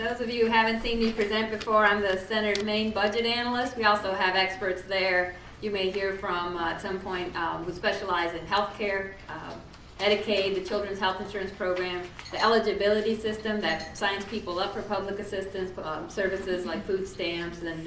Those of you who haven't seen me present before, I'm the Center's main budget analyst. We also have experts there you may hear from at some point who specialize in healthcare, Medicaid, the Children's Health Insurance Program, the eligibility system that signs people up for public assistance services like food stamps and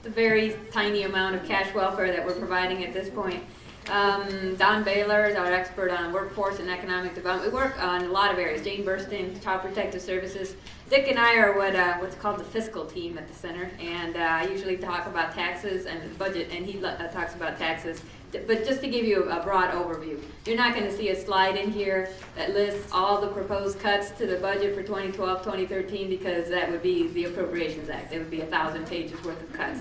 the very tiny amount of cash welfare that we're providing at this point. Don Baylor is our expert on workforce and economic development. We work on a lot of areas. Jane Burstyn, Child Protective Services. Dick and I are what's called the fiscal team at the center, and I usually talk about taxes and the budget, and he talks about taxes. But just to give you a broad overview, you're not going to see a slide in here that lists all the proposed cuts to the budget for 2012-2013 because that would be the Appropriations Act. It would be 1,000 pages worth of cuts.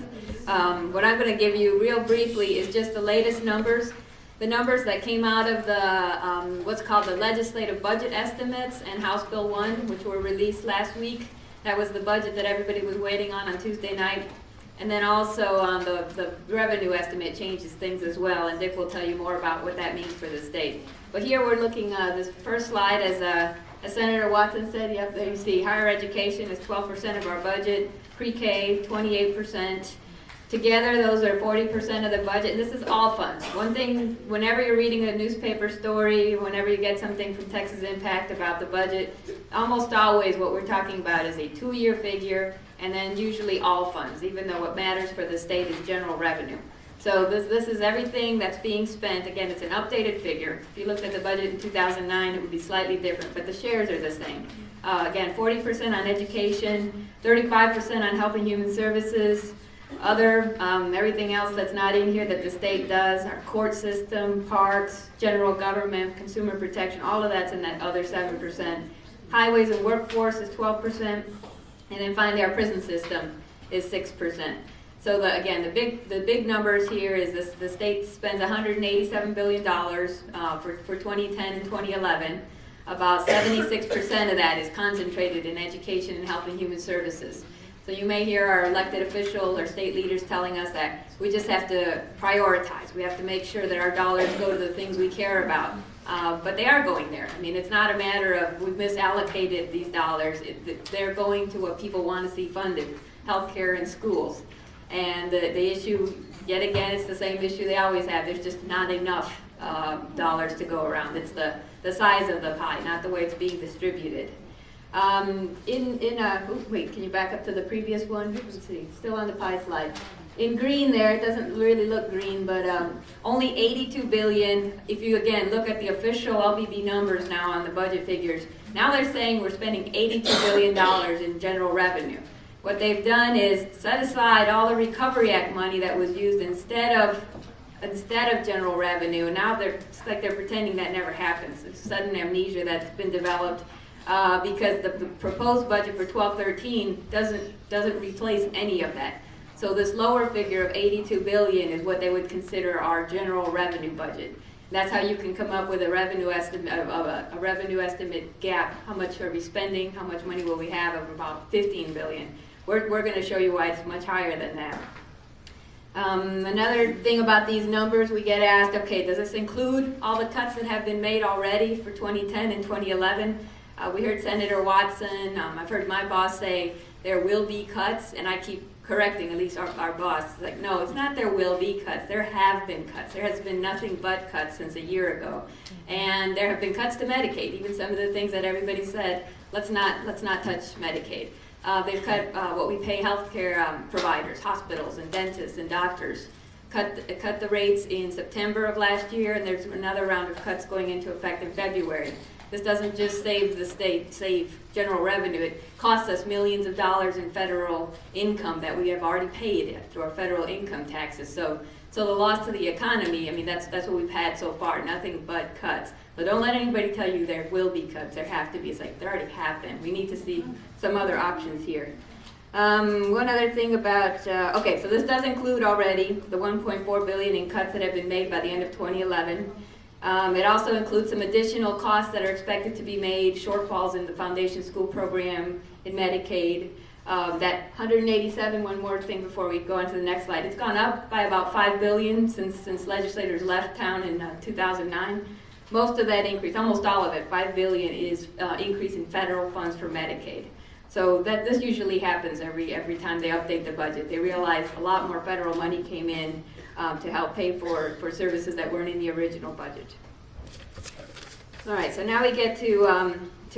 What I'm going to give you real briefly is just the latest numbers. The numbers that came out of the what's called the legislative budget estimates and House Bill 1, which were released last week. That was the budget that everybody was waiting on Tuesday night. And then also the revenue estimate changes things as well, and Dick will tell you more about what that means for the state. But here we're looking this first slide, as Senator Watson said, yep, there you see higher education is 12% of our budget, pre-K 28%. Together, those are 40% of the budget, and this is all funds. One thing, whenever you're reading a newspaper story, whenever you get something from Texas Impact about the budget, almost always what we're talking about is a 2-year figure, and then usually all funds, even though what matters for the state is general revenue. So this is everything that's being spent. Again, it's an updated figure. If you looked at the budget in 2009, it would be slightly different, but the shares are the same. Again, 40% on education, 35% on health and human services, other, everything else that's not in here that the state does, our court system, parks, general government, consumer protection, all of that's in that other 7%. Highways and workforce is 12%. And then finally, our prison system is 6%. So again, the big numbers here is this: the state spends $187 billion for 2010 and 2011. About 76% of that is concentrated in education and health and human services. So you may hear our elected officials or state leaders telling us that we just have to prioritize. We have to make sure that our dollars go to the things we care about. But they are going there. I mean, it's not a matter of we've misallocated these dollars. They're going to what people want to see funded, healthcare and schools. And the issue, yet again, it's the same issue they always have. There's just not enough dollars to go around. It's the size of the pie, not the way it's being distributed. Wait, can you back up to the previous one? Let's see, still on the pie slide. In green there, it doesn't really look green, but only $82 billion. If you again look at the official LBB numbers now on the budget figures, now they're saying we're spending $82 billion in general revenue. What they've done is set aside all the Recovery Act money that was used instead of general revenue, and now it's like they're pretending that never happens. It's sudden amnesia that's been developed because the proposed budget for 12-13 doesn't replace any of that. So this lower figure of $82 billion is what they would consider our general revenue budget. That's how you can come up with a revenue estimate a revenue estimate gap. How much are we spending? How much money will we have? Of about $15 billion. We're going to show you why it's much higher than that. Another thing about these numbers, we get asked, okay, does this include all the cuts that have been made already for 2010 and 2011? We heard Senator Watson. I've heard my boss say there will be cuts, and I keep correcting, at least our boss. It's like, no, it's not there will be cuts. There have been cuts. There has been nothing but cuts since a year ago. And there have been cuts to Medicaid, even some of the things that everybody said, let's not touch Medicaid. They've cut what we pay healthcare providers, hospitals and dentists and doctors. Cut the rates in September of last year, and there's another round of cuts going into effect in February. This doesn't just save the state, save general revenue. It costs us millions of dollars in federal income that we have already paid through our federal income taxes. So the loss to the economy, I mean, that's what we've had so far, nothing but cuts. But don't let anybody tell you there will be cuts. There have to be. It's like there already have been. We need to see some other options here. One other thing about, okay, so this does include already the $1.4 billion in cuts that have been made by the end of 2011. It also includes some additional costs that are expected to be made, shortfalls in the foundation school program, in Medicaid. That 187, one more thing before we go on to the next slide, it's gone up by about $5 billion since legislators left town in 2009. Most of that increase, almost all of it, $5 billion, is increase in federal funds for Medicaid. So this usually happens every time they update the budget. They realize a lot more federal money came in to help pay for services that weren't in the original budget. All right, so now we get to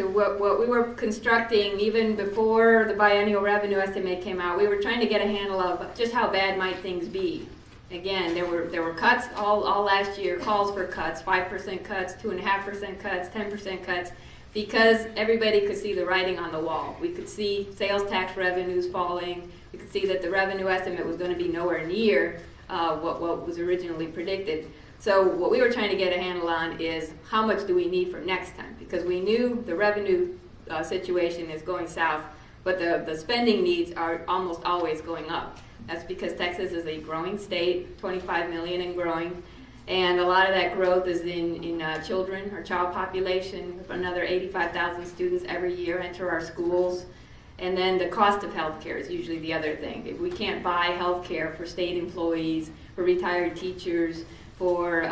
what we were constructing even before the biennial revenue estimate came out. We were trying to get a handle of just how bad might things be. Again, there were cuts all last year, calls for cuts, 5% cuts, 2.5% cuts, 10% cuts, because everybody could see the writing on the wall. We could see sales tax revenues falling. We could see that the revenue estimate was going to be nowhere near what was originally predicted. So what we were trying to get a handle on is how much do we need for next time, because we knew the revenue situation is going south, but the spending needs are almost always going up. That's because Texas is a growing state, 25 million and growing, and a lot of that growth is in children, or child population. Another 85,000 students every year enter our schools. And then the cost of healthcare is usually the other thing. If we can't buy healthcare for state employees, for retired teachers, for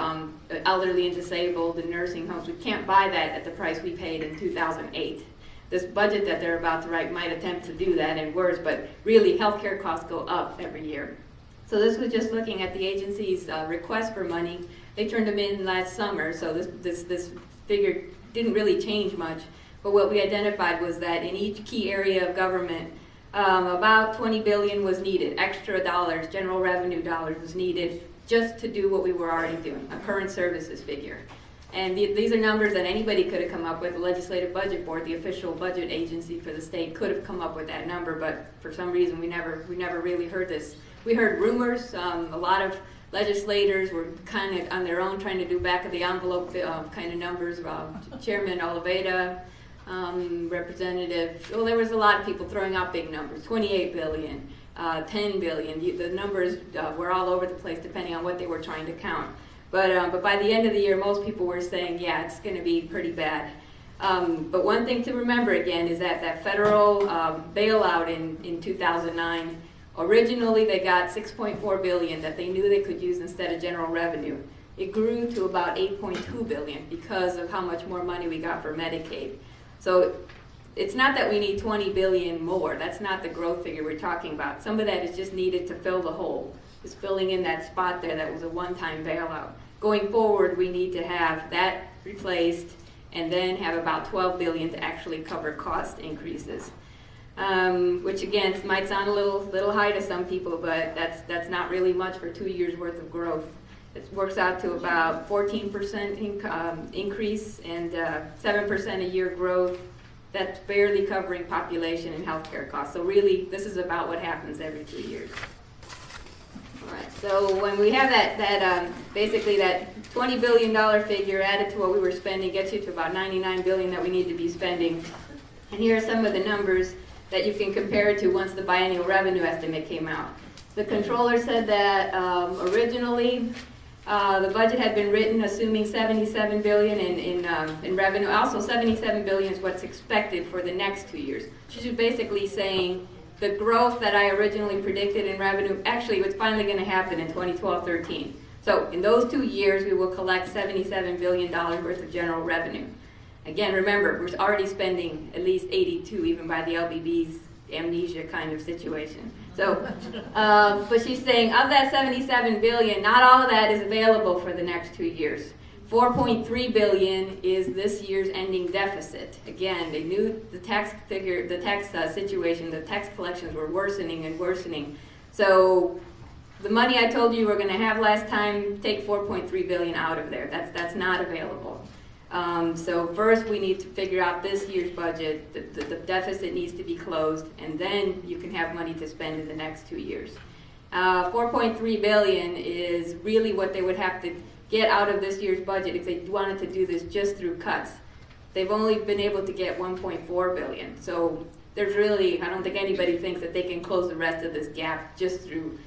elderly and disabled in nursing homes, we can't buy that at the price we paid in 2008. This budget that they're about to write might attempt to do that and worse, but really healthcare costs go up every year. So this was just looking at the agency's request for money. They turned them in last summer, so this figure didn't really change much. But what we identified was that in each key area of government, about 20 billion was needed, extra dollars, general revenue dollars was needed just to do what we were already doing, a current services figure. And these are numbers that anybody could have come up with. The Legislative Budget Board, the official budget agency for the state, could have come up with that number, but for some reason we never really heard this. We heard rumors. A lot of legislators were kind of on their own trying to do back of the envelope kind of numbers. Chairman Oliveda, Representative, well, there was a lot of people throwing out big numbers, 28 billion, 10 billion. The numbers were all over the place depending on what they were trying to count. But by the end of the year, most people were saying, yeah, it's going to be pretty bad. But one thing to remember again is that federal bailout in 2009, originally they got 6.4 billion that they knew they could use instead of general revenue. It grew to about 8.2 billion because of how much more money we got for Medicaid. So it's not that we need 20 billion more. That's not the growth figure we're talking about. Some of that is just needed to fill the hole. It's filling in that spot there that was a one-time bailout. Going forward, we need to have that replaced and then have about 12 billion to actually cover cost increases. Which again might sound a little high to some people, but that's not really much for 2 years worth of growth. It works out to about 14% increase and 7% a year growth. That's barely covering population and healthcare costs. So really, this is about what happens every 2 years. All right. So when we have that basically that $20 billion figure added to what we were spending gets you to about 99 billion that we need to be spending. And here are some of the numbers that you can compare it to once the biennial revenue estimate came out. The controller said that originally the budget had been written assuming 77 billion in revenue. Also, 77 billion is what's expected for the next 2 years. She's basically saying the growth that I originally predicted in revenue, actually what's finally going to happen in 2012-13. So in those 2 years, we will collect $77 billion worth of general revenue. Again, remember, we're already spending at least 82, even by the LBB's amnesia kind of situation. So, but she's saying of that 77 billion, not all of that is available for the next 2 years. 4.3 billion is this year's ending deficit. Again, they knew the tax figure, the tax situation, the tax collections were worsening and worsening. So the money I told you we're going to have last time, take 4.3 billion out of there. That's not available. So first we need to figure out this year's budget. The deficit needs to be closed, and then you can have money to spend in the next 2 years. 4.3 billion is really what they would have to get out of this year's budget if they wanted to do this just through cuts. They've only been able to get 1.4 billion. So there's really, I don't think anybody thinks that they can close the rest of this gap just through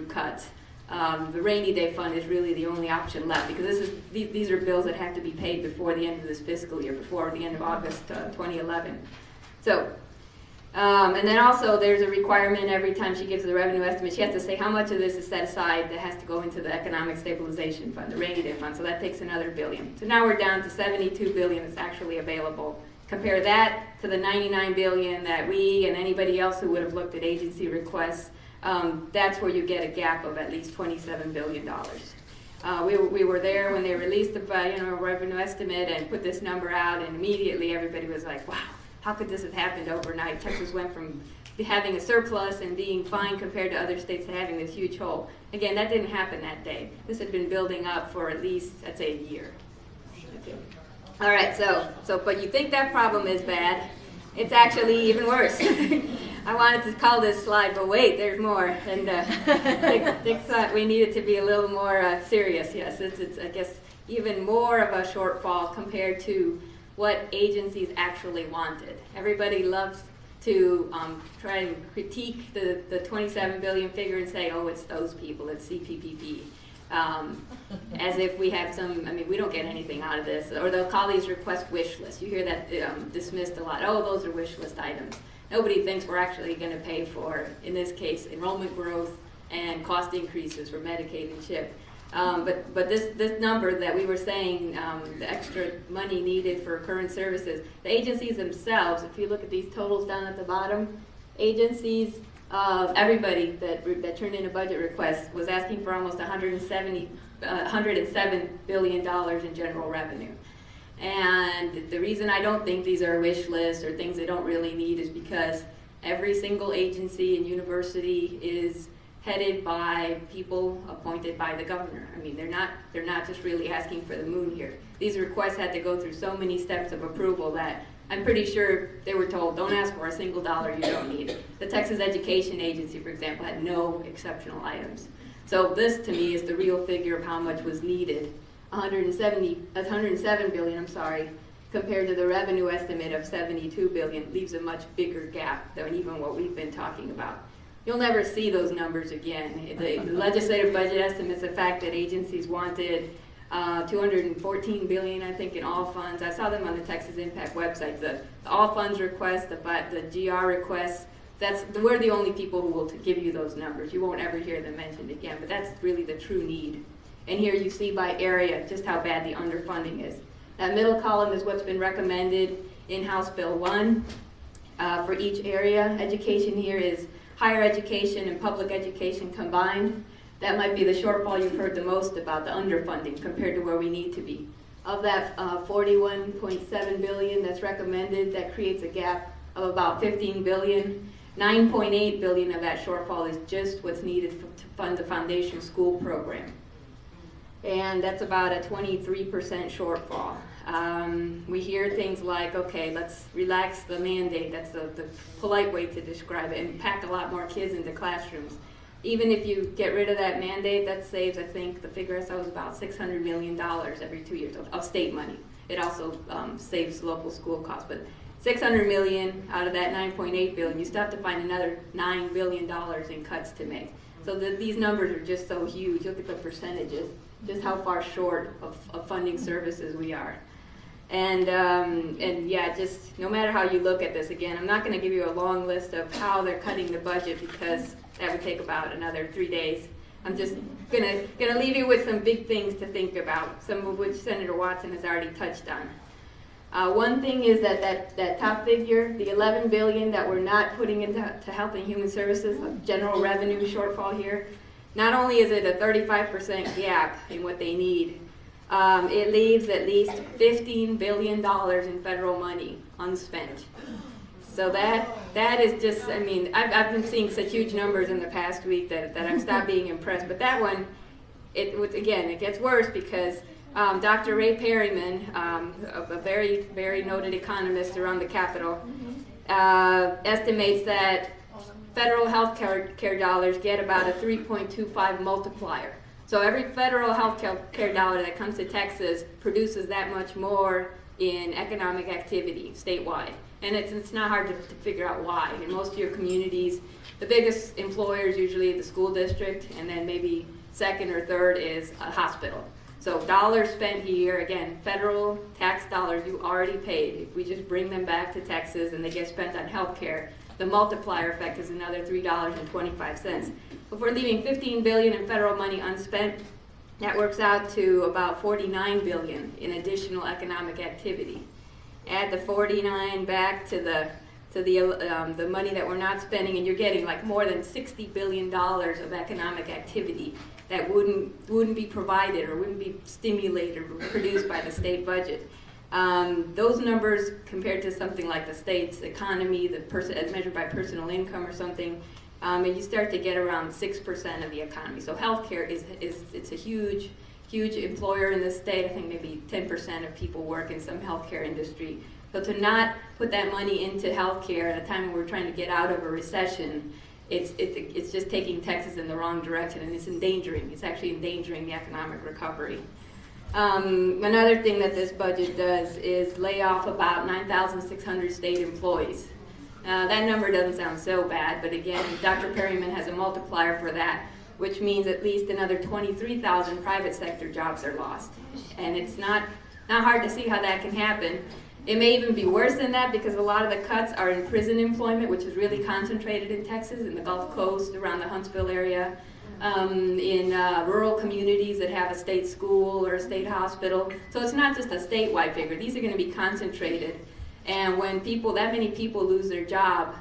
cuts. The rainy day fund is really the only option left, because these are bills that have to be paid before the end of this fiscal year, before the end of August 2011. So, and then also there's a requirement every time she gives the revenue estimate, she has to say how much of this is set aside that has to go into the economic stabilization fund, the rainy day fund, so that takes another billion. So now we're down to 72 billion that's actually available Compare that to the $99 billion that we and anybody else who would have looked at agency requests. That's where you get a gap of at least $27 billion. We were there when they released the revenue estimate and put this number out, and immediately everybody was like, wow, how could this have happened overnight? Texas went from having a surplus and being fine compared to other states to having this huge hole. Again, that didn't happen that day. This had been building up for at least, I'd say, a year. Okay. All right, but you think that problem is bad. It's actually even worse. I wanted to call this slide, but wait, there's more. And Dick thought we needed to be a little more serious. Yes, it's I guess, even more of a shortfall compared to what agencies actually wanted. Everybody loves to try and critique the 27 billion figure and say, oh, it's those people, it's CPPP. As if we have we don't get anything out of this. Or they'll call these requests wish lists. You hear that dismissed a lot. Oh, those are wish list items. Nobody thinks we're actually going to pay for, in this case, enrollment growth and cost increases for Medicaid and CHIP. But this number that we were saying, the extra money needed for current services, the agencies themselves, if you look at these totals down at the bottom, agencies, everybody that turned in a budget request was asking for almost $107 billion in general revenue. And the reason I don't think these are wish lists or things they don't really need is because every single agency and university is headed by people appointed by the governor. I mean, they're not just really asking for the moon here. These requests had to go through so many steps of approval that I'm pretty sure they were told, don't ask for a single dollar you don't need. The Texas Education Agency, for example, had no exceptional items. So this, to me, is the real figure of how much was needed. 107 billion, compared to the revenue estimate of 72 billion, leaves a much bigger gap than even what we've been talking about. You'll never see those numbers again. The legislative budget estimates the fact that agencies wanted 214 billion, I think, in all funds. I saw them on the Texas Impact website. The all funds request, the GR requests, we're the only people who will give you those numbers. You won't ever hear them mentioned again, but that's really the true need. And here you see by area just how bad the underfunding is. That middle column is what's been recommended in House Bill 1 for each area. Education here is higher education and public education combined. That might be the shortfall you've heard the most about, the underfunding compared to where we need to be. Of that 41.7 billion that's recommended, that creates a gap of about 15 billion. 9.8 billion of that shortfall is just what's needed to fund the foundation school program. And that's about a 23% shortfall. We hear things like, okay, let's relax the mandate. That's the polite way to describe it, and pack a lot more kids into classrooms. Even if you get rid of that mandate, that saves, I think, the figure I saw was about $600 million every 2 years of state money. It also saves local school costs. But $600 million out of that 9.8 billion, you still have to find another $9 billion in cuts to make. So these numbers are just so huge. Look at the percentages, just how far short of funding services we are. And yeah, just no matter how you look at this, again, I'm not going to give you a long list of how they're cutting the budget because that would take about another 3 days. I'm just gonna leave you with some big things to think about, some of which Senator Watson has already touched on. One thing is that top figure, the $11 billion that we're not putting into Health and Human Services, a general revenue shortfall here. Not only is it a 35% gap in what they need, it leaves at least $15 billion in federal money unspent. So that is just, I mean, I've been seeing such huge numbers in the past week that I've stopped being impressed. But that one, it gets worse because Dr. Ray Perryman, a very, very noted economist around the Capitol, estimates that federal health care dollars get about a 3.25 multiplier. So every federal health care dollar that comes to Texas produces that much more in economic activity statewide. And it's not hard to figure out why. In most of your communities, the biggest employer is usually the school district, and then maybe second or third is a hospital. So dollars spent here, again, federal tax dollars you already paid. If we just bring them back to Texas and they get spent on health care, the multiplier effect is another $3.25. If we're leaving $15 billion in federal money unspent, that works out to about $49 billion in additional economic activity. add the 49 back to the money that we're not spending, and you're getting like more than $60 billion of economic activity that wouldn't be provided or wouldn't be stimulated or produced by the state budget. Those numbers compared to something like the state's economy, as measured by personal income or something, and you start to get around 6% of the economy. So healthcare it's a huge employer in the state. I think maybe 10% of people work in some healthcare industry. So to not put that money into healthcare at a time when we're trying to get out of a recession, it's just taking Texas in the wrong direction, and it's actually endangering the economic recovery. Another thing that this budget does is lay off about 9,600 state employees. That number doesn't sound so bad, but again, Dr. Perryman has a multiplier for that, which means at least another 23,000 private sector jobs are lost. And it's not hard to see how that can happen. It may even be worse than that because a lot of the cuts are in prison employment, which is really concentrated in Texas, in the Gulf Coast, around the Huntsville area, in rural communities that have a state school or a state hospital. So it's not just a statewide figure. These are going to be concentrated. And when that many people lose their job,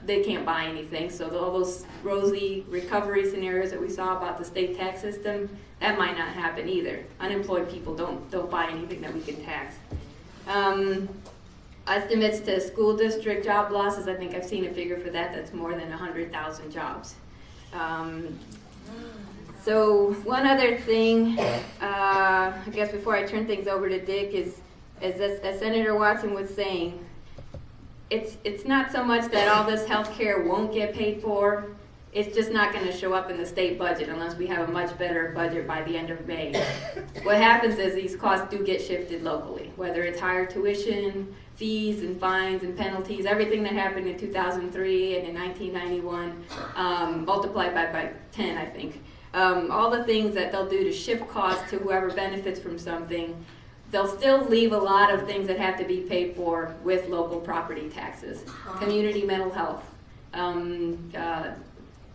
they can't buy anything. So all those rosy recovery scenarios that we saw about the state tax system, that might not happen either. Unemployed people don't buy anything that we can tax. Estimates to school district job losses, I think I've seen a figure for that's more than 100,000 jobs. So one other thing, I guess before I turn things over to Dick, is as Senator Watson was saying, it's not so much that all this health care won't get paid for, it's just not going to show up in the state budget unless we have a much better budget by the end of May. What happens is these costs do get shifted locally, whether it's higher tuition, fees and fines and penalties, everything that happened in 2003 and in 1991, multiplied by 10, I think. All the things that they'll do to shift costs to whoever benefits from something, they'll still leave a lot of things that have to be paid for with local property taxes, community mental health,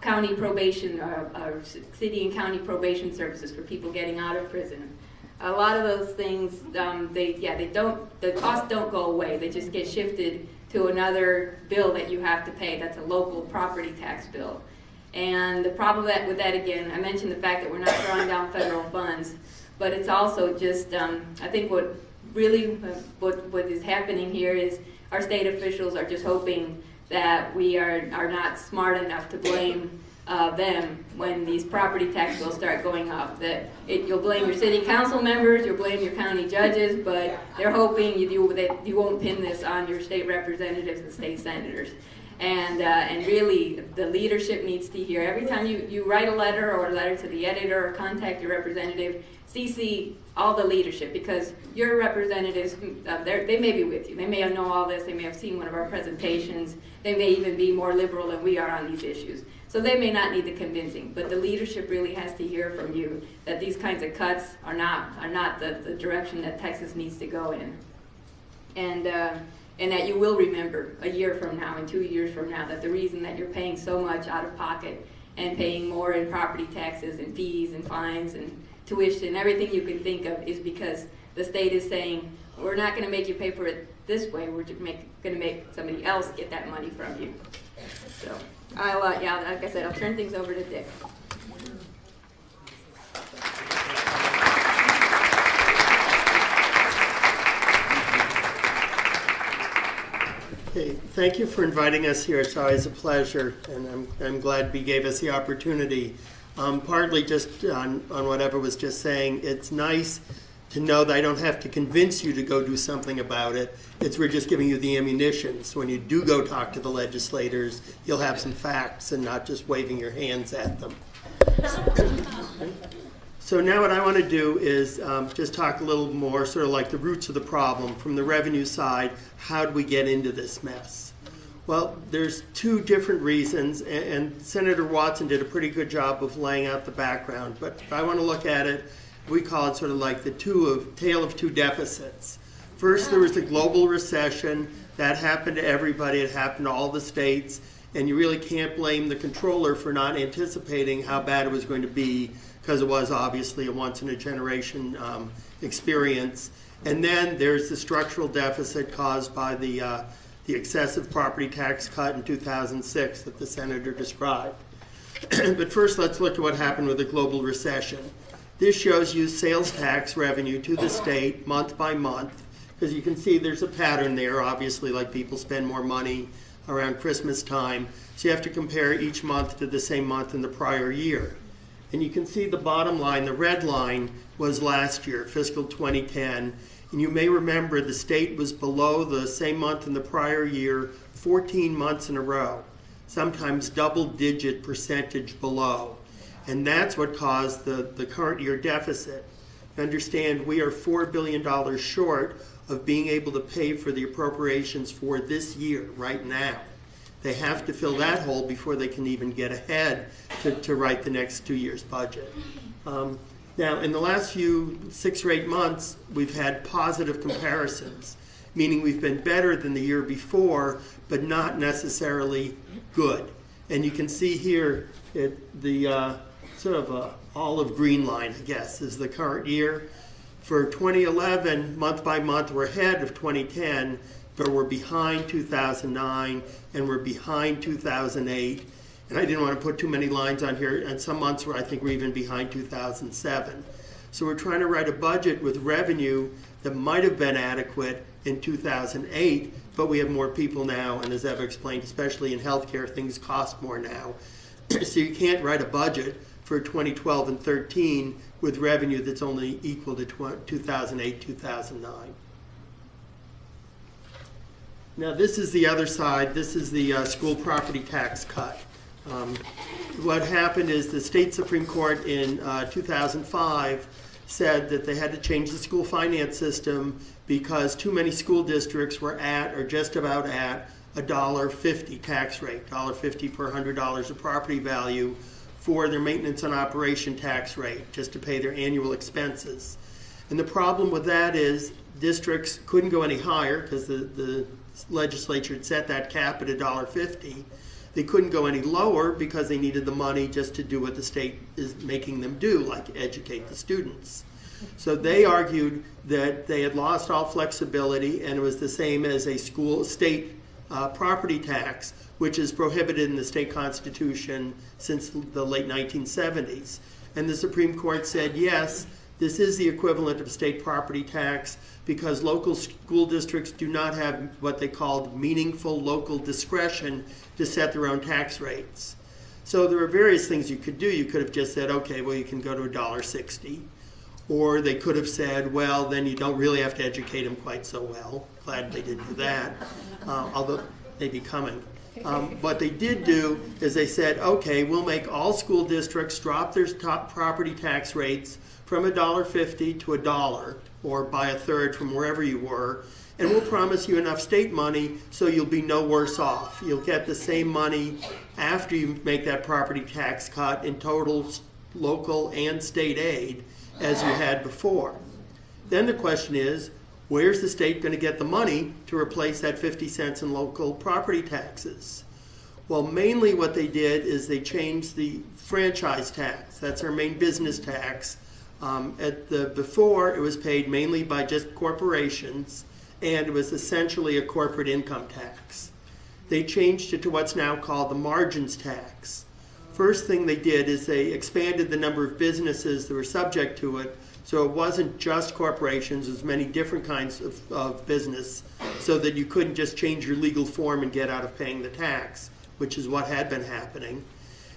county probation, or city and county probation services for people getting out of prison. A lot of those things, the costs don't go away. They just get shifted to another bill that you have to pay. That's a local property tax bill. And the problem with that, again, I mentioned the fact that we're not drawing down federal funds, but it's also just, I think what is happening here is our state officials are just hoping that we are not smart enough to blame them when these property tax bills start going up. You'll blame your city council members, you'll blame your county judges, but they're hoping that you won't pin this on your state representatives and state senators. And really, the leadership needs to hear. Every time you write a letter or a letter to the editor or contact your representative, CC all the leadership, because your representatives, they may be with you. They may know all this. They may have seen one of our presentations. They may even be more liberal than we are on these issues. So they may not need the convincing, but the leadership really has to hear from you that these kinds of cuts are not the direction that Texas needs to go in. And that you will remember a year from now and 2 years from now that the reason that you're paying so much out of pocket and paying more in property taxes and fees and fines and tuition, everything you can think of, is because the state is saying, we're not going to make you pay for it this way, we're just going to make somebody else get that money from you. So, like I said, I'll turn things over to Dick. Hey, thank you for inviting us here. It's always a pleasure, and I'm glad B gave us the opportunity. Partly just on what Eva was just saying, it's nice to know that I don't have to convince you to go do something about it. We're just giving you the ammunition. So when you do go talk to the legislators, you'll have some facts and not just waving your hands at them. So now what I want to do is just talk a little more sort of like the roots of the problem. From the revenue side, how do we get into this mess? Well, there's two different reasons, and Senator Watson did a pretty good job of laying out the background. But if I want to look at it, we call it sort of like the tale of two deficits. First, there was the global recession. That happened to everybody. It happened to all the states. And you really can't blame the controller for not anticipating how bad it was going to be because it was obviously a once-in-a-generation experience. And then there's the structural deficit caused by the excessive property tax cut in 2006 that the senator described. But first, let's look at what happened with the global recession. This shows you sales tax revenue to the state month by month, because you can see there's a pattern there, obviously, like people spend more money around Christmas time. So you have to compare each month to the same month in the prior year. And you can see the bottom line, the red line, was last year, fiscal 2010. And you may remember the state was below the same month in the prior year 14 months in a row, sometimes double-digit percentage below. And that's what caused the current year deficit. Understand, we are $4 billion short of being able to pay for the appropriations for this year, right now. They have to fill that hole before they can even get ahead to write the next 2 years' budget. Now, in the last 6 or 8 months, we've had positive comparisons, meaning we've been better than the year before, but not necessarily good. And you can see here the sort of olive green line, I guess, is the current year. For 2011, month by month, we're ahead of 2010, but we're behind 2009, and we're behind 2008. And I didn't want to put too many lines on here, and some months where I think we're even behind 2007. So we're trying to write a budget with revenue that might have been adequate in 2008, but we have more people now, and as Eva explained, especially in healthcare, things cost more now. So you can't write a budget for 2012 and 13 with revenue that's only equal to 2008, 2009. Now this is the other side. This is the school property tax cut. What happened is the state Supreme Court in 2005 said that they had to change the school finance system because too many school districts were at or just about at a $1.50 tax rate, $1.50 per $100 of property value for their maintenance and operation tax rate, just to pay their annual expenses. And the problem with that is districts couldn't go any higher because the legislature had set that cap at $1.50. They couldn't go any lower because they needed the money just to do what the state is making them do, like educate the students. So they argued that they had lost all flexibility, and it was the same as a state property tax, which is prohibited in the state constitution since the late 1970s. And the Supreme Court said, yes, this is the equivalent of state property tax because local school districts do not have what they called meaningful local discretion to set their own tax rates. So there are various things you could do. You could have just said, okay, well, you can go to $1.60. Or they could have said, well, then you don't really have to educate them quite so well. Glad they didn't do that, although they be coming. What they did do is they said, okay, we'll make all school districts drop their top property tax rates from $1.50 to $1, or by a third from wherever you were, and we'll promise you enough state money so you'll be no worse off. You'll get the same money after you make that property tax cut in total local and state aid as you had before. Then the question is, where's the state going to get the money to replace that 50 cents in local property taxes? Well, mainly what they did is they changed the franchise tax. That's our main business tax. Before, it was paid mainly by just corporations, and it was essentially a corporate income tax. They changed it to what's now called the margins tax. First thing they did is they expanded the number of businesses that were subject to it, so it wasn't just corporations, it was many different kinds of business, so that you couldn't just change your legal form and get out of paying the tax, which is what had been happening.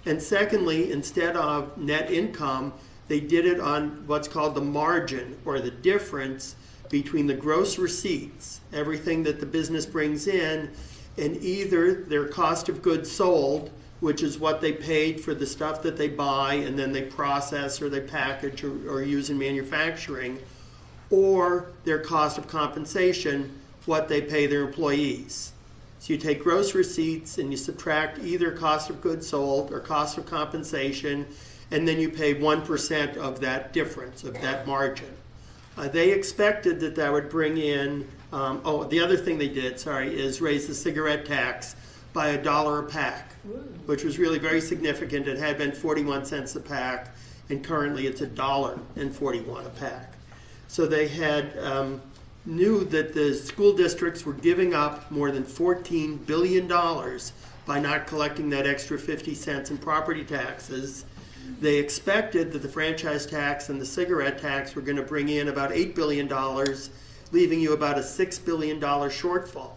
And secondly, instead of net income, they did it on what's called the margin, or the difference between the gross receipts, everything that the business brings in, and either their cost of goods sold, which is what they paid for the stuff that they buy and then they process or they package or use in manufacturing, or their cost of compensation, what they pay their employees. So you take gross receipts and you subtract either cost of goods sold or cost of compensation, and then you pay 1% of that difference, of that margin. They expected that that would bring in, the other thing they did, is raise the cigarette tax by $1 a pack, which was really very significant. It had been 41 cents a pack, and currently it's $1.41 a pack. So they had knew that the school districts were giving up more than $14 billion by not collecting that extra 50 cents in property taxes. They expected that the franchise tax and the cigarette tax were going to bring in about $8 billion, leaving you about a $6 billion shortfall.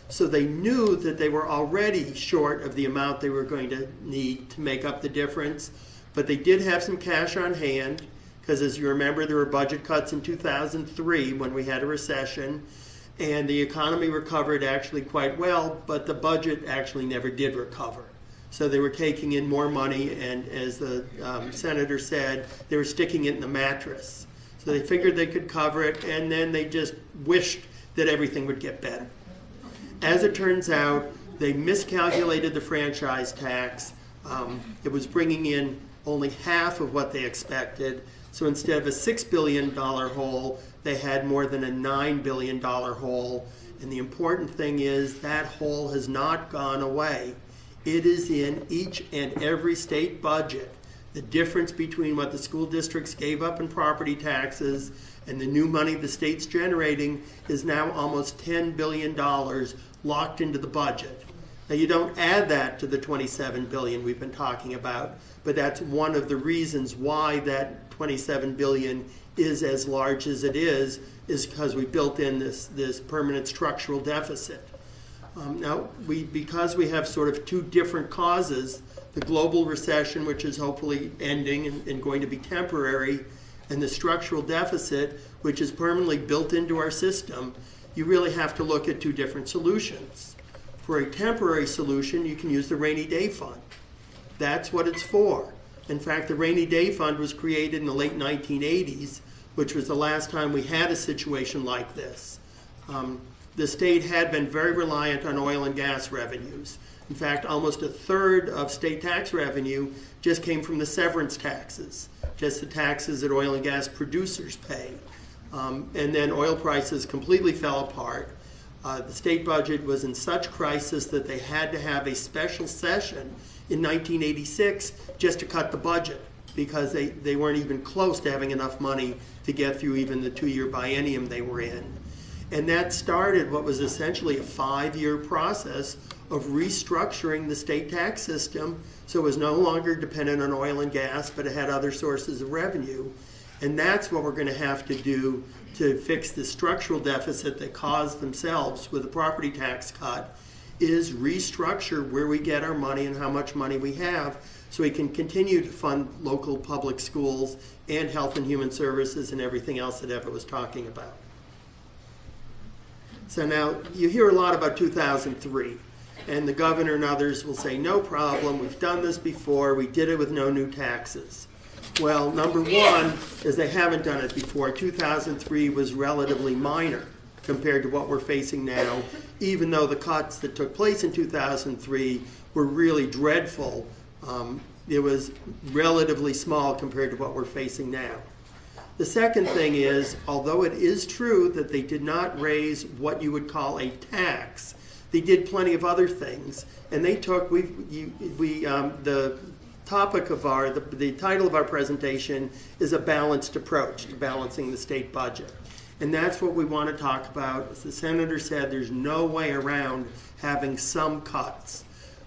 So they knew that they were already short of the amount they were going to need to make up the difference, but they did have some cash on hand, because as you remember, there were budget cuts in 2003 when we had a recession, and the economy recovered actually quite well, but the budget actually never did recover. So they were taking in more money, and as the senator said, they were sticking it in the mattress. So they figured they could cover it, and then they just wished that everything would get better. As it turns out, they miscalculated the franchise tax. It was bringing in only half of what they expected. So instead of a $6 billion hole, they had more than a $9 billion hole. And the important thing is that hole has not gone away. It is in each and every state budget. The difference between what the school districts gave up in property taxes and the new money the state's generating is now almost $10 billion locked into the budget. Now you don't add that to the $27 billion we've been talking about, but that's one of the reasons why that $27 billion is as large as it is because we built in this permanent structural deficit. Because we have sort of two different causes, the global recession, which is hopefully ending and going to be temporary, and the structural deficit, which is permanently built into our system, you really have to look at two different solutions. For a temporary solution, you can use the rainy day fund. That's what it's for. In fact, the rainy day fund was created in the late 1980s, which was the last time we had a situation like this. The state had been very reliant on oil and gas revenues. In fact, almost a third of state tax revenue just came from the severance taxes, just the taxes that oil and gas producers pay. And then oil prices completely fell apart. The state budget was in such crisis that they had to have a special session in 1986 just to cut the budget because they weren't even close to having enough money to get through even the 2-year biennium they were in. And that started what was essentially a 5-year process of restructuring the state tax system so it was no longer dependent on oil and gas, but it had other sources of revenue. And that's what we're going to have to do to fix the structural deficit that caused themselves with the property tax cut, is restructure where we get our money and how much money we have so we can continue to fund local public schools and health and human services and everything else that Eva was talking about. So now you hear a lot about 2003, and the governor and others will say, no problem, we've done this before, we did it with no new taxes. Well, number one is they haven't done it before. 2003 was relatively minor compared to what we're facing now, even though the cuts that took place in 2003 were really dreadful. It was relatively small compared to what we're facing now. The second thing is, although it is true that they did not raise what you would call a tax, they did plenty of other things, and they took the topic of the title of our presentation is a balanced approach to balancing the state budget, and that's what we want to talk about. As the senator said, there's no way around having some cuts,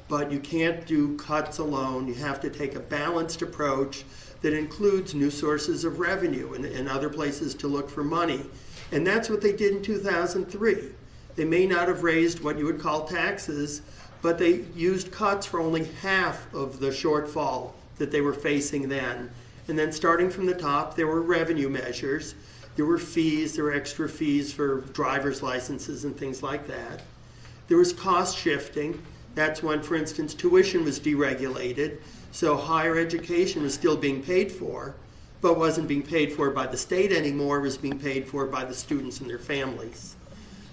but you can't do cuts alone. You have to take a balanced approach that includes new sources of revenue and other places to look for money. And that's what they did in 2003. They may not have raised what you would call taxes, but they used cuts for only half of the shortfall that they were facing then. And then starting from the top, there were revenue measures. There were fees, there were extra fees for driver's licenses and things like that. There was cost shifting. That's when, for instance, tuition was deregulated. So higher education was still being paid for, but wasn't being paid for by the state anymore, it was being paid for by the students and their families.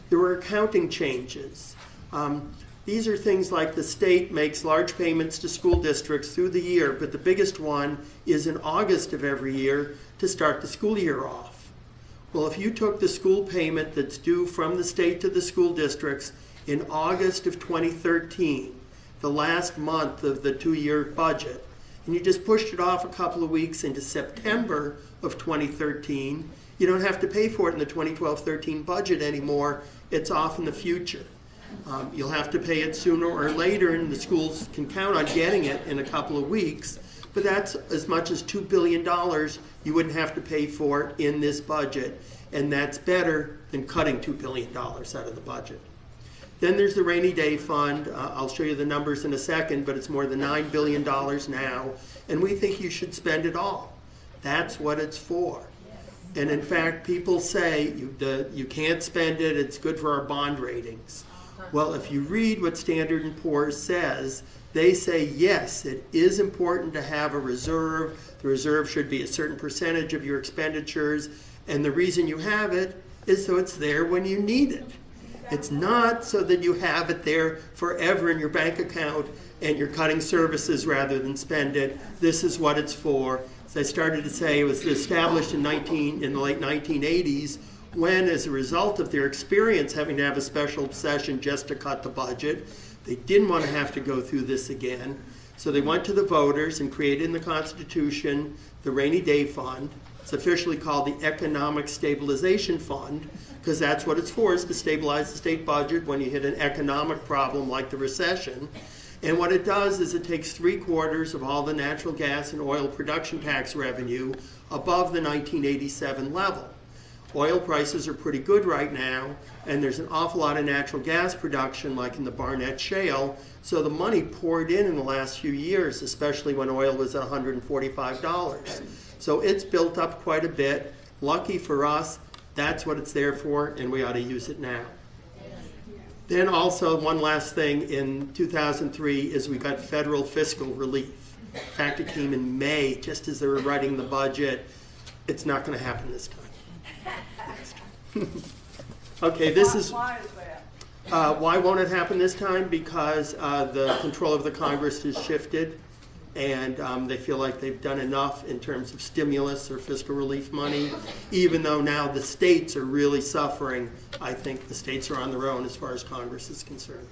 There were accounting changes. These are things like the state makes large payments to school districts through the year, but the biggest one is in August of every year to start the school year off. Well, if you took the school payment that's due from the state to the school districts in August of 2013, the last month of the 2-year budget, and you just pushed it off a couple of weeks into September of 2013, you don't have to pay for it in the 2012-13 budget anymore. It's off in the future. You'll have to pay it sooner or later, and the schools can count on getting it in a couple of weeks. But that's as much as $2 billion you wouldn't have to pay for in this budget, and that's better than cutting $2 billion out of the budget. Then there's the rainy day fund. I'll show you the numbers in a second, but it's more than $9 billion now, and we think you should spend it all. That's what it's for. And in fact, people say you can't spend it, it's good for our bond ratings. Well, if you read what Standard & Poor's says, they say, yes, it is important to have a reserve. The reserve should be a certain percentage of your expenditures, and the reason you have it is so it's there when you need it. It's not so that you have it there forever in your bank account and you're cutting services rather than spend it. This is what it's for. As I started to say, it was established in the late 1980s when, as a result of their experience having to have a special session just to cut the budget, they didn't want to have to go through this again. So they went to the voters and created in the Constitution the Rainy Day Fund. It's officially called the Economic Stabilization Fund because that's what it's for, is to stabilize the state budget when you hit an economic problem like the recession. And what it does is it takes 3/4 of all the natural gas and oil production tax revenue above the 1987 level. Oil prices are pretty good right now, and there's an awful lot of natural gas production like in the Barnett Shale, so the money poured in the last few years, especially when oil was at $145. So it's built up quite a bit. Lucky for us, that's what it's there for, and we ought to use it now. Then also, one last thing, in 2003 is we got federal fiscal relief. In fact, it came in May, just as they were writing the budget. It's not going to happen this time. Okay, this is... Why is that? Why won't it happen this time? Because the control of the Congress has shifted, and they feel like they've done enough in terms of stimulus or fiscal relief money, even though now the states are really suffering. I think the states are on their own as far as Congress is concerned.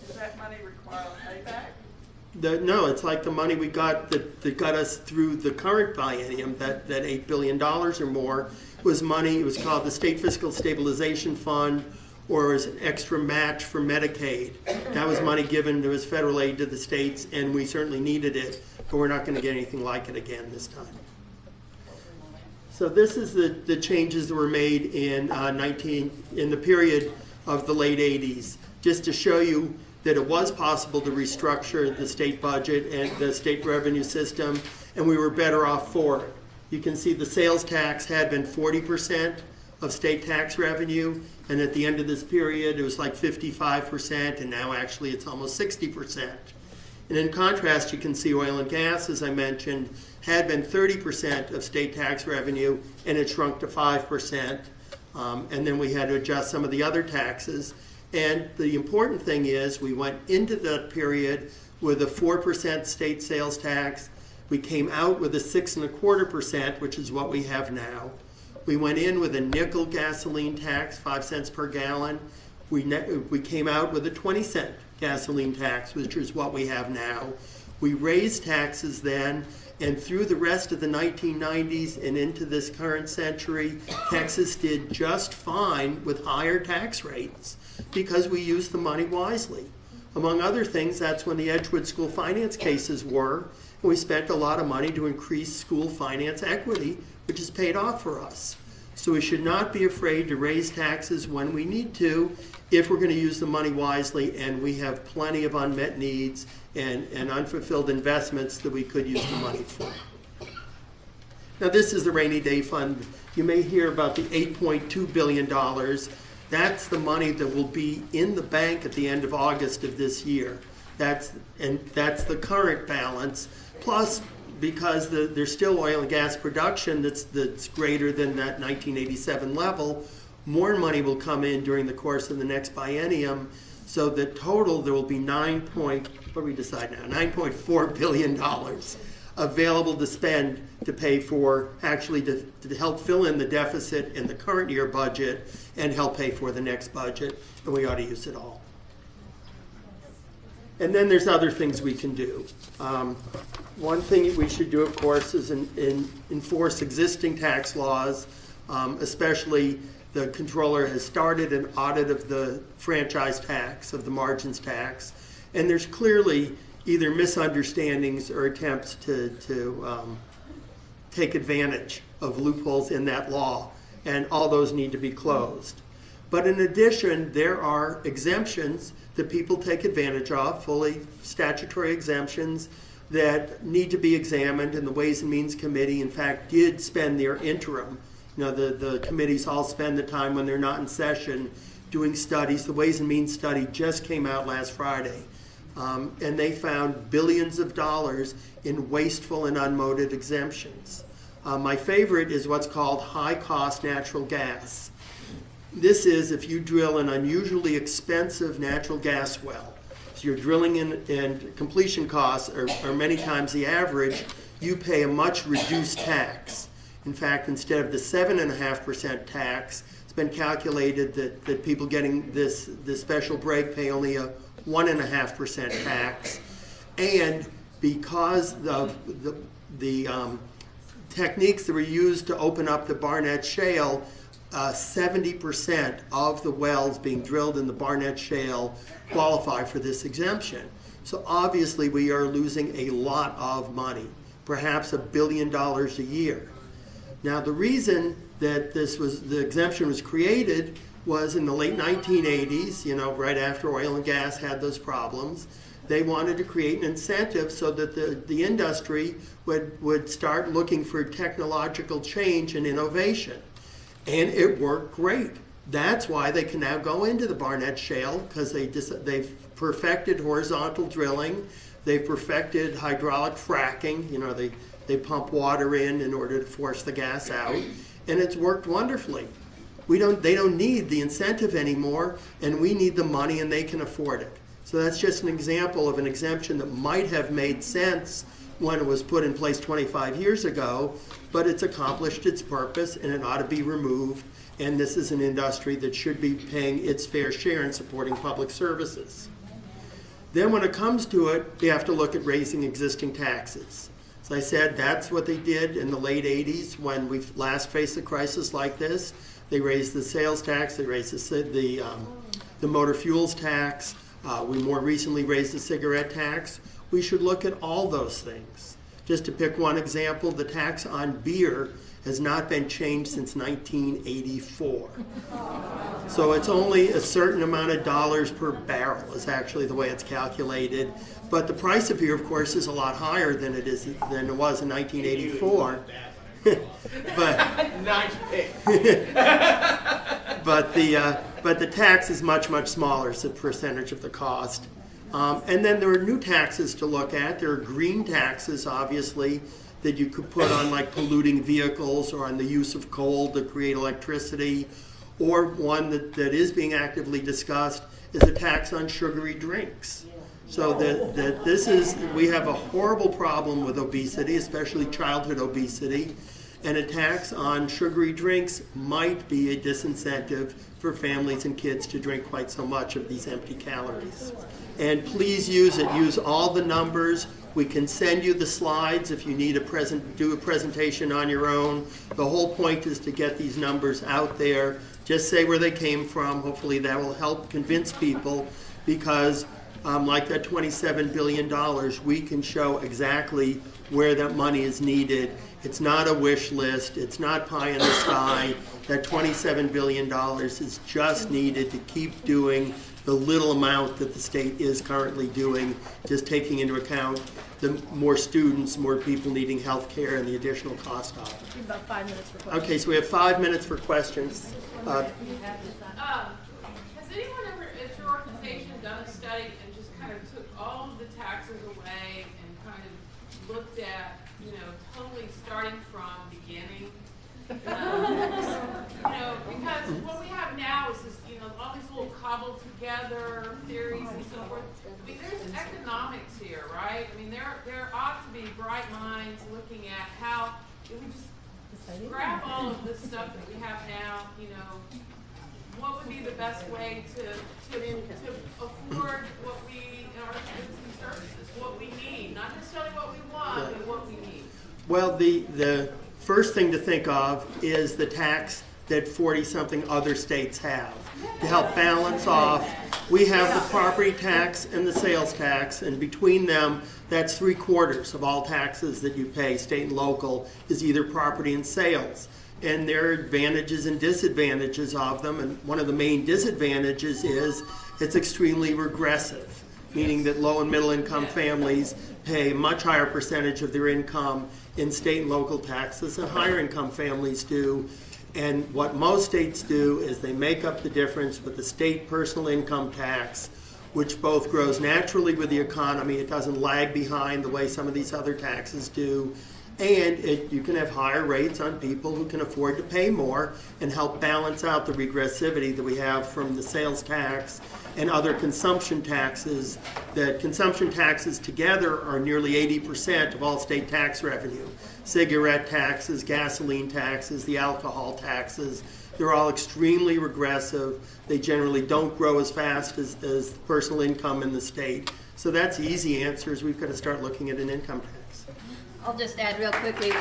Does that money require payback? No, it's like the money we got that got us through the current biennium, that $8 billion or more was money. It was called the State Fiscal Stabilization Fund, or as an extra match for Medicaid. That was money given as federal aid to the states, and we certainly needed it, but we're not going to get anything like it again this time. So this is the changes that were made in the period of the late 80s, just to show you that it was possible to restructure the state budget and the state revenue system, and we were better off for it. You can see the sales tax had been 40% of state tax revenue, and at the end of this period it was like 55%, and now actually it's almost 60%. And in contrast, you can see oil and gas, as I mentioned, had been 30% of state tax revenue, and it shrunk to 5%. And then we had to adjust some of the other taxes. And the important thing is we went into that period with a 4% state sales tax. We came out with a 6.25%, which is what we have now. We went in with a nickel gasoline tax, 5 cents per gallon. We came out with a 20-cent gasoline tax, which is what we have now. We raised taxes then, and through the rest of the 1990s and into this current century, Texas did just fine with higher tax rates because we used the money wisely. Among other things, that's when the Edgewood school finance cases were, and we spent a lot of money to increase school finance equity, which has paid off for us. So we should not be afraid to raise taxes when we need to if we're going to use the money wisely, and we have plenty of unmet needs and unfulfilled investments that we could use the money for. Now this is the rainy day fund. You may hear about the $8.2 billion. That's the money that will be in the bank at the end of August of this year. That's the current balance, plus because there's still oil and gas production that's greater than that 1987 level, more money will come in during the course of the next biennium, so the total there will be $9.4 billion available to spend to pay for, actually to help fill in the deficit in the current year budget and help pay for the next budget, and we ought to use it all. And then there's other things we can do. One thing we should do, of course, is enforce existing tax laws, especially the controller has started an audit of the franchise tax, of the margins tax, and there's clearly either misunderstandings or attempts to take advantage of loopholes in that law, and all those need to be closed. But in addition, there are exemptions that people take advantage of, fully statutory exemptions that need to be examined, and the Ways and Means Committee, in fact, did spend their interim. You know, the committees all spend the time when they're not in session doing studies. The Ways and Means study just came out last Friday, and they found billions of dollars in wasteful and unmoted exemptions. My favorite is what's called high-cost natural gas. This is if you drill an unusually expensive natural gas well. So you're drilling in, and completion costs are many times the average, you pay a much reduced tax. In fact, instead of the 7.5% tax, it's been calculated that people getting this special break pay only a 1.5% tax. And because of the techniques that were used to open up the Barnett Shale, 70% of the wells being drilled in the Barnett Shale qualify for this exemption. So obviously we are losing a lot of money, perhaps $1 billion a year. Now the reason that the exemption was created was in the late 1980s, you know, right after oil and gas had those problems. They wanted to create an incentive so that the industry would start looking for technological change and innovation. And it worked great. That's why they can now go into the Barnett Shale, because they've perfected horizontal drilling. They've perfected hydraulic fracking. You know, they pump water in order to force the gas out. And it's worked wonderfully. They don't need the incentive anymore, and we need the money, and they can afford it. So that's just an example of an exemption that might have made sense when it was put in place 25 years ago, but it's accomplished its purpose and it ought to be removed, and this is an industry that should be paying its fair share in supporting public services. Then when it comes to it, you have to look at raising existing taxes. As I said, that's what they did in the late 80s when we last faced a crisis like this. They raised the sales tax, they raised the motor fuels tax, we more recently raised the cigarette tax. We should look at all those things. Just to pick one example, the tax on beer has not been changed since 1984. So it's only a certain amount of dollars per barrel is actually the way it's calculated. But the price of beer, of course, is a lot higher than it was in 1984. but Nice pick. but the tax is much, much smaller as a percentage of the cost. And then there are new taxes to look at. There are green taxes, obviously, that you could put on like polluting vehicles or on the use of coal to create electricity. Or one that is being actively discussed is a tax on sugary drinks. So we have a horrible problem with obesity, especially childhood obesity. And a tax on sugary drinks might be a disincentive for families and kids to drink quite so much of these empty calories. And please use it. Use all the numbers. We can send you the slides if you need do a presentation on your own. The whole point is to get these numbers out there. Just say where they came from. Hopefully that will help convince people, because like that $27 billion, we can show exactly where that money is needed. It's not a wish list. It's not pie in the sky. That $27 billion is just needed to keep doing the little amount that the state is currently doing, just taking into account the more students, more people needing health care, and the additional cost of it. We have about 5 minutes for questions. Okay, so we have 5 minutes for questions. Has anyone ever at your organization done a study and just kind of took all of the taxes away and kind of looked at, totally starting from beginning? Because what we have now is this, all these little cobbled together theories and so forth. I mean, there's economics here, right? I mean, there ought to be bright minds looking at how if we just scrap all of this stuff that we have now, what would be the best way to afford what we, our goods and services, what we need, not necessarily what we want, but what we need. Well, the first thing to think of is the tax that 40-something other states have to help balance off. We have the property tax and the sales tax, and between them, that's 3/4 of all taxes that you pay, state and local, is either property and sales. And there are advantages and disadvantages of them, and one of the main disadvantages is it's extremely regressive, meaning that low and middle income families pay a much higher percentage of their income in state and local taxes than higher income families do. And what most states do is they make up the difference with the state personal income tax, which both grows naturally with the economy. It doesn't lag behind the way some of these other taxes do. And you can have higher rates on people who can afford to pay more and help balance out the regressivity that we have from the sales tax and other consumption taxes. The consumption taxes together are nearly 80% of all state tax revenue. Cigarette taxes, gasoline taxes, the alcohol taxes, they're all extremely regressive. They generally don't grow as fast as personal income in the state. So that's easy answers. We've got to start looking at an income tax. I'll just add real quickly, the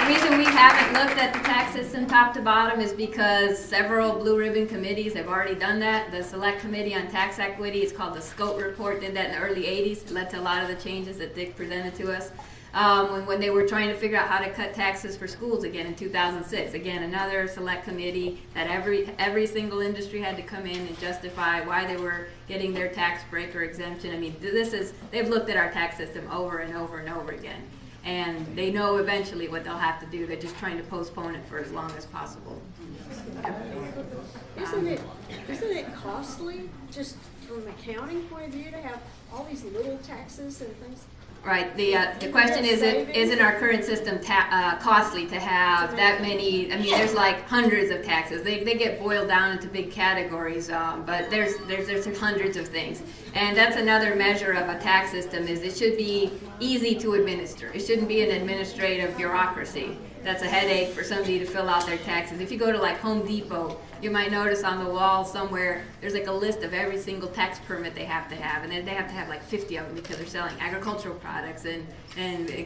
reason we haven't looked at the tax system top to bottom is because several blue ribbon committees have already done that. The Select Committee on Tax Equity, it's called the Scope Report, did that in the early 80s. It led to a lot of the changes that Dick presented to us. When they were trying to figure out how to cut taxes for schools again in 2006. Again, another select committee that every single industry had to come in and justify why they were getting their tax break or exemption. I mean, they've looked at our tax system over and over and over again. And they know eventually what they'll have to do. They're just trying to postpone it for as long as possible. Isn't it costly, just from an accounting point of view, to have all these little taxes and things? Right. The question is, isn't our current system costly to have that many? I mean, there's like hundreds of taxes. They get boiled down into big categories, but there's hundreds of things. And that's another measure of a tax system is it should be easy to administer. It shouldn't be an administrative bureaucracy. That's a headache for somebody to fill out their taxes. If you go to like Home Depot, you might notice on the wall somewhere there's like a list of every single tax permit they have to have, and then they have to have like 50 of them because they're selling agricultural products and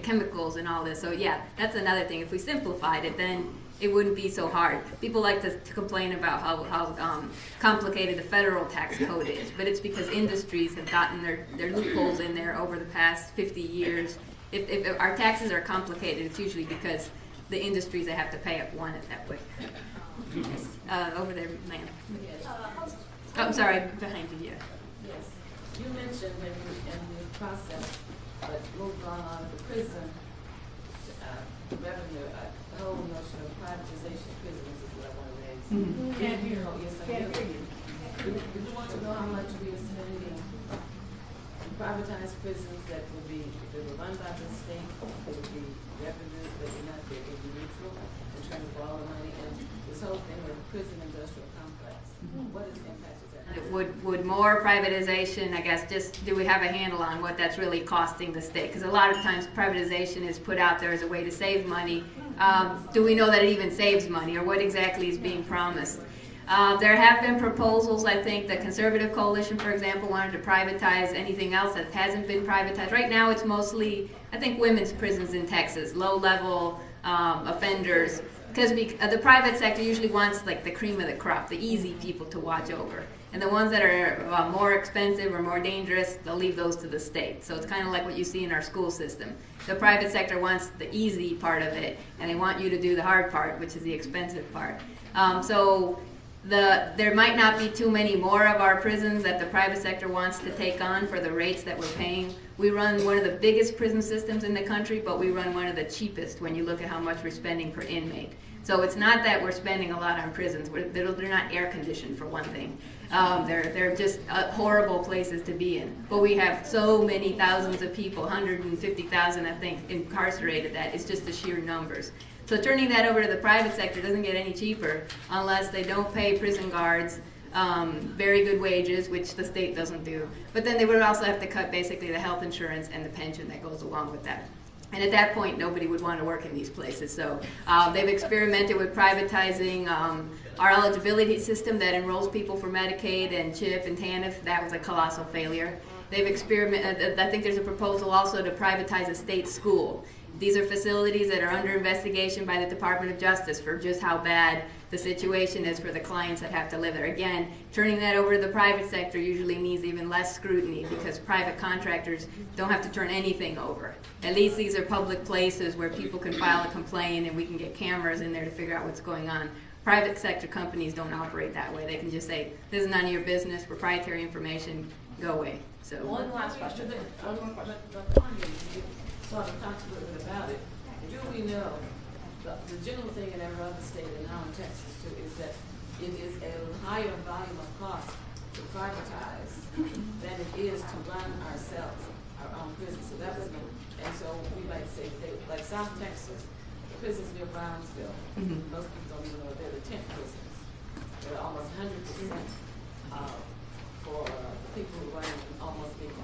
chemicals and all this. So yeah, that's another thing. If we simplified it, then it wouldn't be so hard. People like to complain about how complicated the federal tax code is, but it's because industries have gotten their loopholes in there over the past 50 years. If our taxes are complicated, it's usually because the industries that have to pay up want it that way. Yes. Over there, ma'am. Yes. Oh, I'm sorry, behind you. Yeah. Yes. You mentioned in the process, but moved on the prison revenue, the whole notion of privatization of prisons is what I want to raise. Can't hear. Oh, yes, I Can't hear hear you. We want to know how much we are spending in privatized prisons that would be run by the state, they would be revenues that would not be neutral in terms of all the money, and this whole thing with prison industrial complex. What is the impact of that? Would more privatization, I guess, just do we have a handle on what that's really costing the state? Because a lot of times privatization is put out there as a way to save money. Do we know that it even saves money, or what exactly is being promised? There have been proposals. I think the Conservative Coalition, for example, wanted to privatize anything else that hasn't been privatized. Right now it's mostly, I think, women's prisons in Texas, low-level offenders, because the private sector usually wants like the cream of the crop, the easy people to watch over. And the ones that are more expensive or more dangerous, they'll leave those to the state. So it's kind of like what you see in our school system. The private sector wants the easy part of it, and they want you to do the hard part, which is the expensive part. There might not be too many more of our prisons that the private sector wants to take on for the rates that we're paying. We run one of the biggest prison systems in the country, but we run one of the cheapest when you look at how much we're spending per inmate. So it's not that we're spending a lot on prisons. They're not air conditioned, for one thing. They're just horrible places to be in. But we have so many thousands of people, 150,000 I think, incarcerated, that it's just the sheer numbers. So turning that over to the private sector doesn't get any cheaper unless they don't pay prison guards very good wages, which the state doesn't do. But then they would also have to cut basically the health insurance and the pension that goes along with that. And at that point, nobody would want to work in these places. So they've experimented with privatizing our eligibility system that enrolls people for Medicaid and CHIP and TANF. That was a colossal failure. They've experimented, I think there's a proposal also to privatize a state school. These are facilities that are under investigation by the Department of Justice for just how bad the situation is for the clients that have to live there. Again, turning that over to the private sector usually means even less scrutiny because private contractors don't have to turn anything over. At least these are public places where people can file a complaint and we can get cameras in there to figure out what's going on. Private sector companies don't operate that way. They can just say, this is none of your business, proprietary information, go away. So. One last question. One more question. But Tanya, you sort of talked a little bit about it. Do we know, the general thing in every other state and now in Texas too, is that it is a higher volume of cost to privatize than it is to run ourselves, our own prisons. So that was, and so we might say, like South Texas, the prisons near Brownsville, most people don't even know they're the 10 prisons. They're almost 100% for the people who run almost make 100% of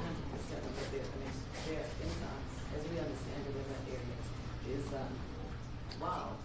their income, as we understand it in that area, is wow.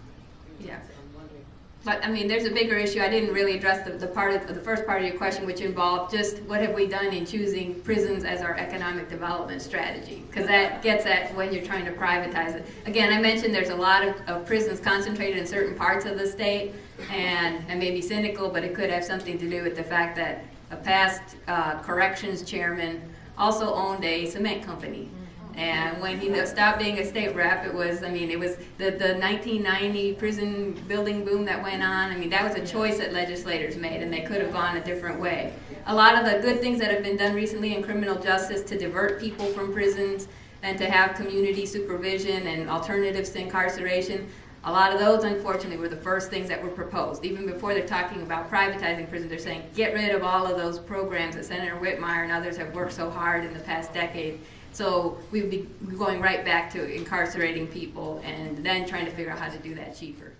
Yeah. So I'm wondering. But I mean, there's a bigger issue. I didn't really address the first part of your question, which involved just what have we done in choosing prisons as our economic development strategy, because that gets at when you're trying to privatize it. Again, I mentioned there's a lot of prisons concentrated in certain parts of the state, and I may be cynical, but it could have something to do with the fact that a past corrections chairman also owned a cement company. And when he stopped being a state rep, it was the 1990 prison building boom that went on. I mean, that was a choice that legislators made, and they could have gone a different way. A lot of the good things that have been done recently in criminal justice to divert people from prisons and to have community supervision and alternatives to incarceration, a lot of those, unfortunately, were the first things that were proposed. Even before they're talking about privatizing prisons, they're saying, get rid of all of those programs that Senator Whitmire and others have worked so hard in the past decade. So we would be going right back to incarcerating people and then trying to figure out how to do that cheaper.